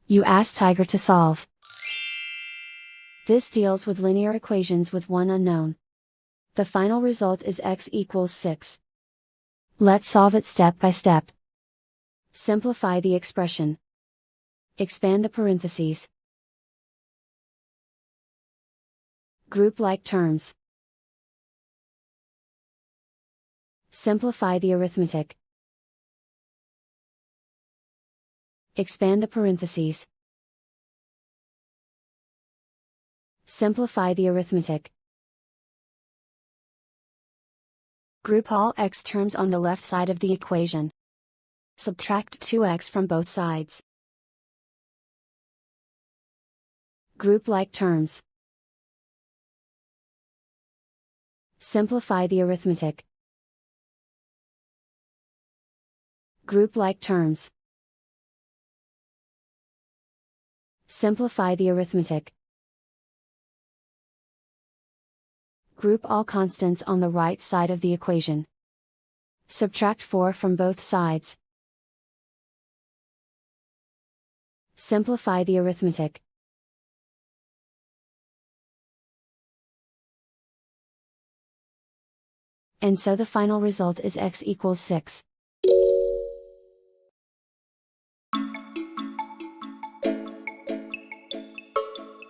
You ask Tiger to solve. This deals with linear equations with one unknown. The final result is x equals 6. Let's solve it step by step. Simplify the expression. Expand the parentheses. Group like terms. Simplify the arithmetic. Expand the parentheses. Simplify the arithmetic. Group all x terms on the left side of the equation. Subtract 2x from both sides. Group like terms. Simplify the arithmetic. Group like terms. Simplify the arithmetic. Group all constants on the right side of the equation. Subtract 4 from both sides. Simplify the arithmetic. And so the final result is x equals 6.